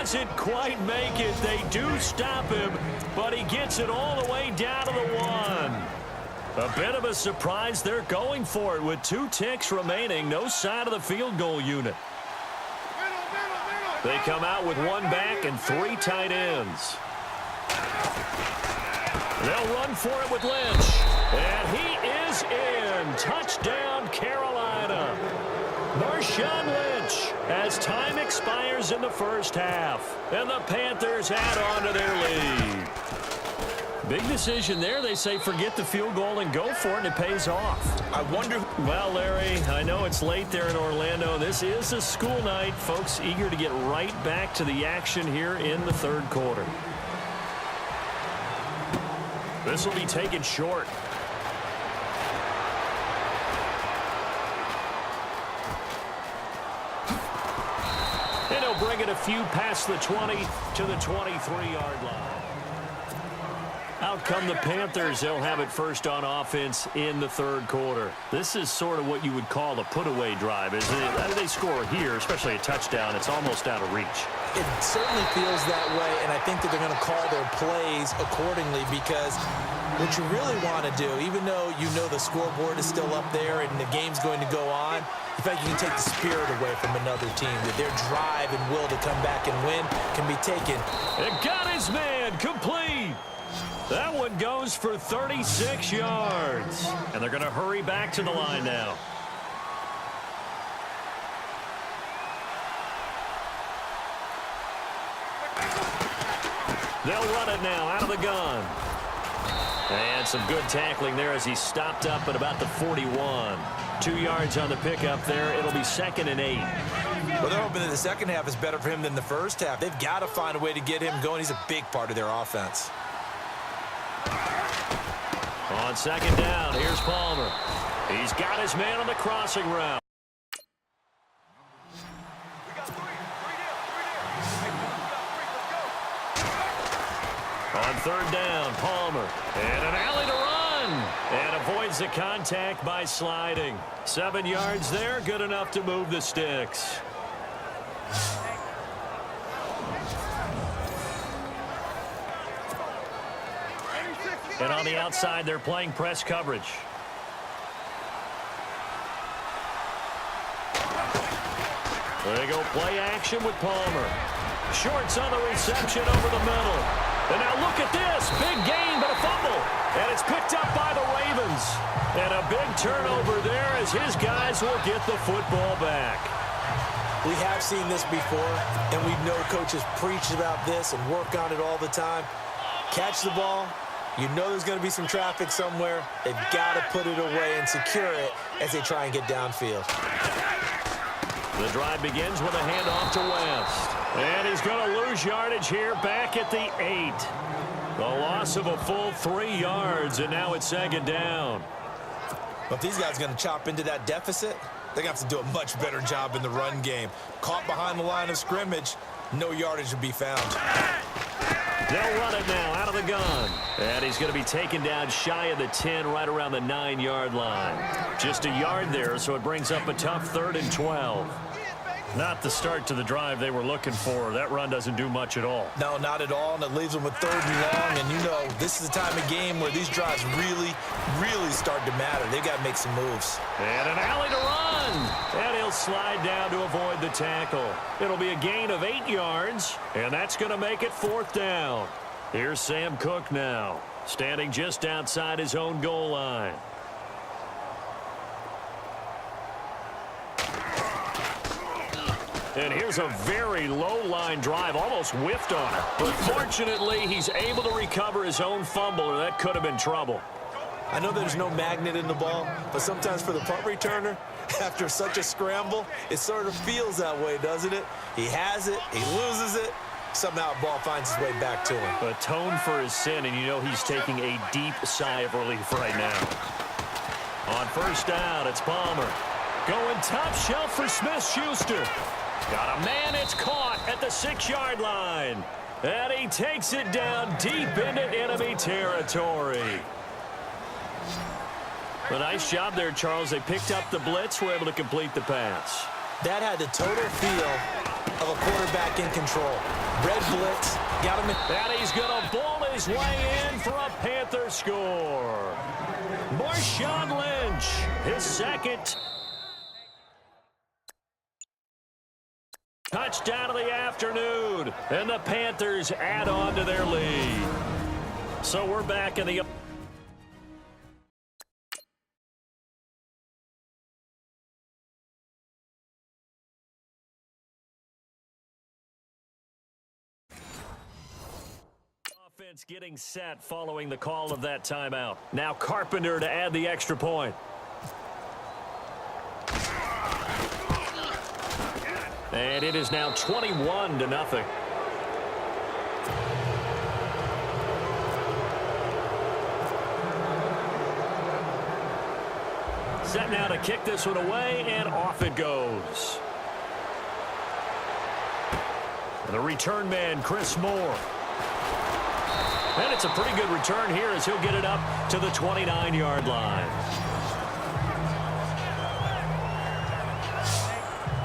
doesn't quite make it. They do stop him, but he gets it all the way down to the 1. A bit of a surprise. They're going for it with 2 ticks remaining. No sign of the field goal unit. They come out with 1 back and 3 tight ends. They'll run for it with Lynch. And he is in. Touchdown, Carolina. Marshawn Lynch as time expires in the first half. And the Panthers add on to their lead. Big decision there. They say forget the field goal and go for it, and it pays off. I wonder. Well, Larry, I know it's late there in Orlando. This is a school night. Folks eager to get right back to the action here in the third quarter. This will be taken short. And he'll bring it a few past the 20 to the 23-yard line. Out come the Panthers. They'll have it first on offense in the third quarter. This is sort of what you would call a put-away drive, isn't it? How do they score here, especially a touchdown? It's almost out of reach. It certainly feels that way, and I think that they're going to call their plays accordingly because what you really want to do, even though you know the scoreboard is still up there and the game's going to go on, in fact, you can take the spirit away from another team. That their drive and will to come back and win can be taken. It got his man complete. That one goes for 36 yards. And they're going to hurry back to the line now. They'll run it now out of the gun. And some good tackling there as he stopped up at about the 41. 2 yards on the pickup there. It'll be 2nd and 8. Well, they're hoping that the second half is better for him than the first half. They've got to find a way to get him going. He's a big part of their offense. On second down, here's Palmer. He's got his man on the crossing route. On third down, Palmer. And an alley to run. And avoids the contact by sliding. 7 yards there, good enough to move the sticks. And on the outside, they're playing press coverage. They go play action with Palmer. Shorts on the reception over the middle. And now look at this. Big gain, but a fumble. And it's picked up by the Ravens. And a big turnover there as his guys will get the football back. We have seen this before, and we know coaches preach about this and work on it all the time. Catch the ball. You know there's going to be some traffic somewhere. They've got to put it away and secure it as they try and get downfield. The drive begins with a handoff to West. And he's going to lose yardage here back at the 8. The loss of a full 3 yards, and now it's 2nd down. But if these guys are going to chop into that deficit, they're going to have to do a much better job in the run game. Caught behind the line of scrimmage, no yardage would be found. They'll run it now out of the gun. And he's going to be taken down shy of the 10, right around the 9-yard line. Just a yard there, so it brings up a tough 3rd and 12. Not the start to the drive they were looking for. That run doesn't do much at all. No, not at all, and it leaves them with 3rd and long. And you know, this is the time of game where these drives really start to matter. They've got to make some moves. And an alley to run. And he'll slide down to avoid the tackle. It'll be a gain of 8 yards, and that's going to make it 4th down. Here's Sam Cook now, standing just outside his own goal line. And here's a very low-line drive, almost whiffed on it. But fortunately, he's able to recover his own fumble, or that could have been trouble. I know there's no magnet in the ball, but sometimes for the punt returner, after such a scramble, it sort of feels that way, doesn't it? He has it, he loses it, somehow the ball finds its way back to him. Atone for his sin, and you know he's taking a deep sigh of relief right now. On first down, it's Palmer. Going top shelf for Smith-Schuster. Got a man, it's caught at the 6-yard line. And he takes it down deep into enemy territory. A nice job there, Charles. They picked up the blitz, were able to complete the pass. That had the total feel of a quarterback in control. Red blitz, got him in. And he's going to bowl his way in for a Panther score. Marshawn Lynch, his second touchdown of the afternoon, and the Panthers add on to their lead. So we're back in the offense getting set following the call of that timeout. Now Carpenter to add the extra point. And it is now 21-0. Set now to kick this one away, and off it goes. And the return man, Chris Moore. And it's a pretty good return here as he'll get it up to the 29-yard line.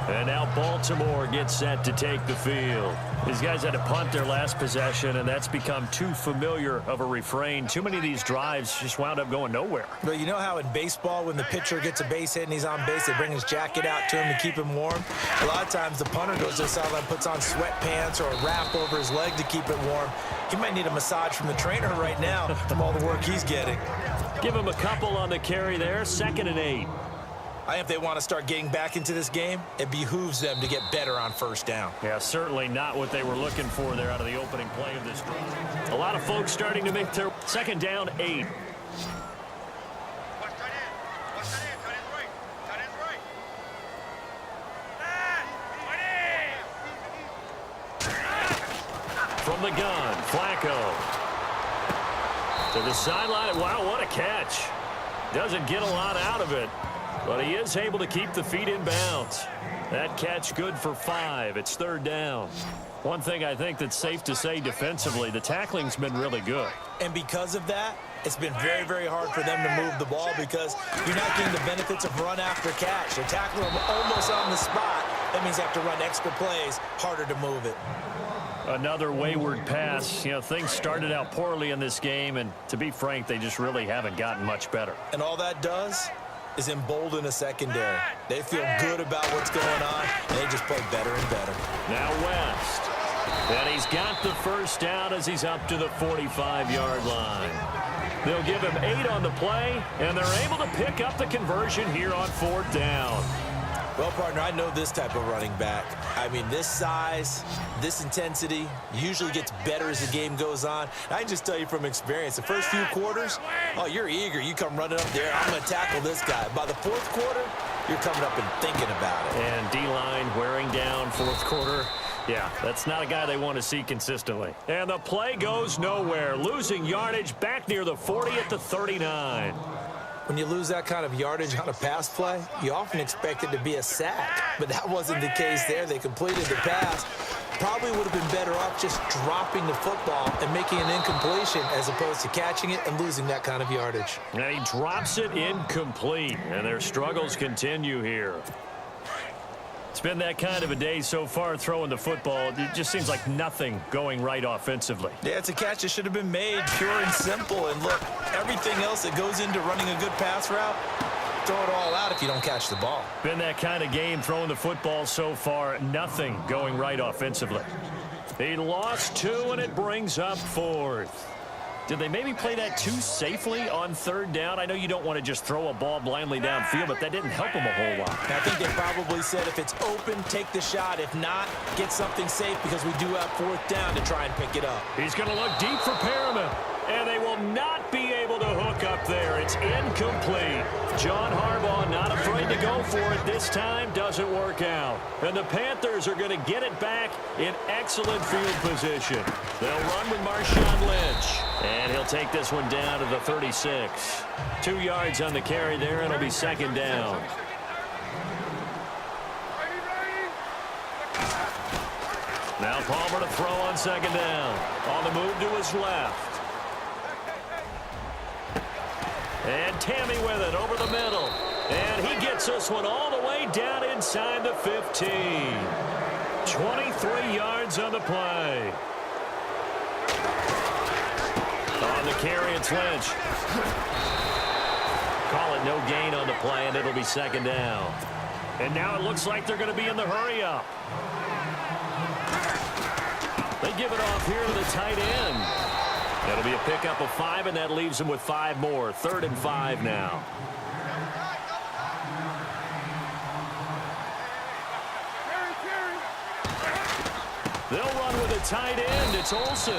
And now Baltimore gets set to take the field. These guys had to punt their last possession, and that's become too familiar of a refrain. Too many of these drives just wound up going nowhere. But you know how in baseball, when the pitcher gets a base hit and he's on base, they bring his jacket out to him to keep him warm? A lot of times the punter goes to the sideline, puts on sweatpants or a wrap over his leg to keep it warm. He might need a massage from the trainer right now from all the work he's getting. Give him a couple on the carry there, 2nd and 8. I think if they want to start getting back into this game, it behooves them to get better on first down. Yeah, certainly not what they were looking for there out of the opening play of this drive. A lot of folks starting to make their 2nd down 8. From the gun, Flacco. To the sideline. Wow, what a catch. Doesn't get a lot out of it. But he is able to keep the feet in bounds. That catch good for 5. It's 3rd down. One thing I think that's safe to say defensively, the tackling's been really good. And because of that, it's been very, very hard for them to move the ball because you're not getting the benefits of run after catch. They're tackling them almost on the spot. That means they have to run extra plays, harder to move it. Another wayward pass. You know, things started out poorly in this game, and to be frank, they just really haven't gotten much better. And all that does is embolden a secondary. They feel good about what's going on, and they just play better and better. Now West. And he's got the first down as he's up to the 45-yard line. They'll give him 8 on the play, and they're able to pick up the conversion here on 4th down. Well, partner, I know this type of running back. I mean, this size, this intensity usually gets better as the game goes on. I can just tell you from experience, the first few quarters, oh, you're eager. You come running up there, I'm going to tackle this guy. By the 4th quarter, you're coming up and thinking about it. And D-line wearing down 4th quarter. Yeah, that's not a guy they want to see consistently. And the play goes nowhere, losing yardage back near the 40 at the 39. When you lose that kind of yardage on a pass play, you often expect it to be a sack. But that wasn't the case there. They completed the pass. Probably would have been better off just dropping the football and making an incompletion as opposed to catching it and losing that kind of yardage. And he drops it incomplete, and their struggles continue here. It's been that kind of a day so far throwing the football. It just seems like nothing going right offensively. Yeah, it's a catch that should have been made pure and simple. And look, everything else that goes into running a good pass route, throw it all out if you don't catch the ball. Been that kind of game throwing the football so far. Nothing going right offensively. He lost 2, and it brings up 4th. Did they maybe play that too safely on 3rd down? I know you don't want to just throw a ball blindly downfield, but that didn't help them a whole lot. I think they probably said if it's open, take the shot. If not, get something safe because we do have 4th down to try and pick it up. He's going to look deep for Perriman, and they will not be able to hook up there. It's incomplete. John Harbaugh not afraid to go for it this time. Doesn't work out. And the Panthers are going to get it back in excellent field position. They'll run with Marshawn Lynch. And he'll take this one down to the 36. 2 yards on the carry there, and it'll be 2nd down. Now Palmer to throw on 2nd down. On the move to his left. And Tammy with it over the middle. And he gets this one all the way down inside the 15. 23 yards on the play. On the carry, it's Lynch. Call it no gain on the play, and it'll be second down. And now it looks like they're going to be in the hurry-up. They give it off here to the tight end. That'll be a pickup of 5, and that leaves them with 5 more. 3rd and 5 now. They'll run with a tight end. It's Olsen.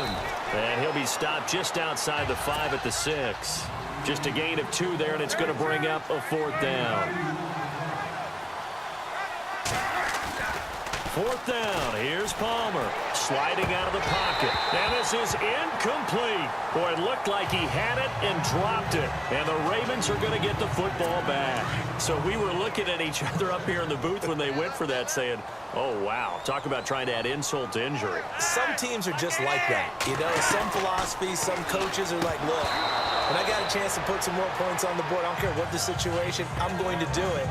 And he'll be stopped just outside the 5 at the 6. Just a gain of 2 there, and it's going to bring up a 4th down. 4th down. Here's Palmer sliding out of the pocket. And this is incomplete. Boy, it looked like he had it and dropped it. And the Ravens are going to get the football back. So we were looking at each other up here in the booth when they went for that saying, oh, wow. Talk about trying to add insult to injury. Some teams are just like that. You know, some philosophies, some coaches are like, look, when I got a chance to put some more points on the board, I don't care what the situation, I'm going to do it.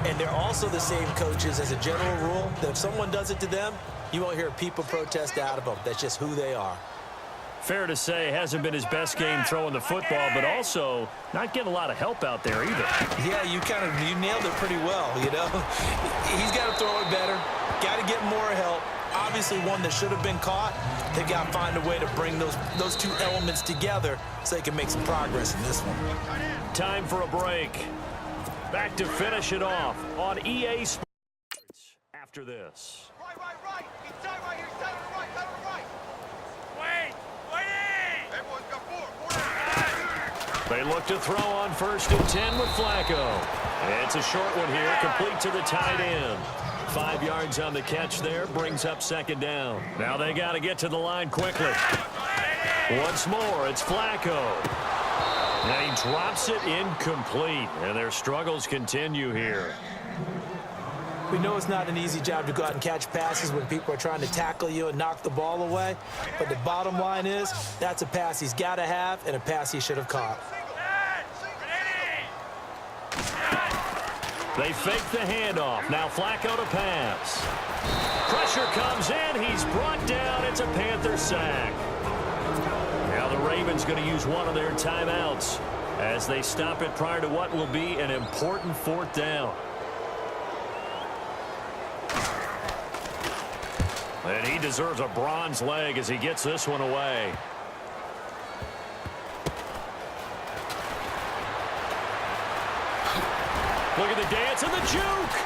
And they're also the same coaches as a general rule that if someone does it to them, you won't hear people protest out of them. That's just who they are. Fair to say, hasn't been his best game throwing the football, but also not getting a lot of help out there either. Yeah, you nailed it pretty well, you know. He's got to throw it better, got to get more help. Obviously one that should have been caught. They've got to find a way to bring those two elements together so they can make some progress in this one. Time for a break. Back to finish it off on EA Sports after this. Right. Inside right here. Inside on the right. Inside on the right. Wait. Everyone's got 4. They look to throw on 1st and 10 with Flacco. It's a short one here, complete to the tight end. 5 yards on the catch there, brings up 2nd down. Now they got to get to the line quickly. Once more, it's Flacco. And he drops it incomplete, and their struggles continue here. We know it's not an easy job to go out and catch passes when people are trying to tackle you and knock the ball away. But the bottom line is, that's a pass he's got to have and a pass he should have caught. They fake the handoff. Now Flacco to pass. Pressure comes in. He's brought down. It's a Panther sack. Now the Ravens going to use one of their timeouts as they stop it prior to what will be an important 4th down. And he deserves a bronze leg as he gets this one away. Look at the dance and the juke.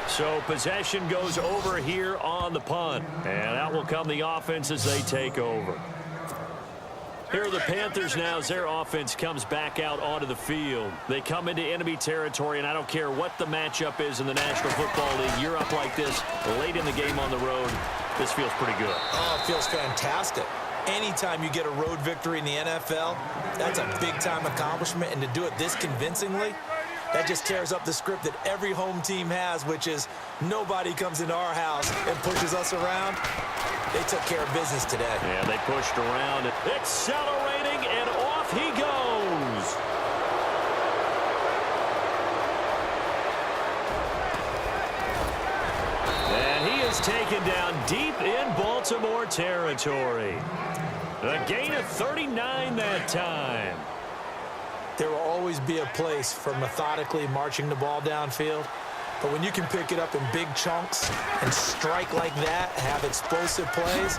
So possession goes over here on the punt. And out will come the offense as they take over. Here are the Panthers now as their offense comes back out onto the field. They come into enemy territory, and I don't care what the matchup is in the National Football League. You're up like this late in the game on the road. This feels pretty good. Oh, it feels fantastic. Anytime you get a road victory in the NFL, that's a big-time accomplishment. And to do it this convincingly, that just tears up the script that every home team has, which is nobody comes into our house and pushes us around. They took care of business today. Yeah, they pushed around. Accelerating, and off he goes. And he is taken down deep in Baltimore territory. A gain of 39 that time. There will always be a place for methodically marching the ball downfield. But when you can pick it up in big chunks and strike like that, have explosive plays,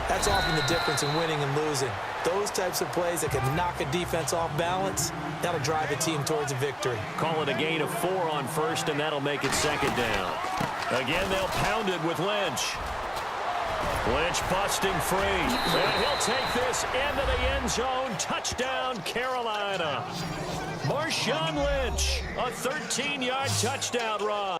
that's often the difference in winning and losing. Those types of plays that can knock a defense off balance, that'll drive a team towards a victory. Call it a gain of 4 on 1st, and that'll make it 2nd down. Again, they'll pound it with Lynch. Lynch busting free. And he'll take this into the end zone. Touchdown, Carolina. Marshawn Lynch, a 13-yard touchdown run.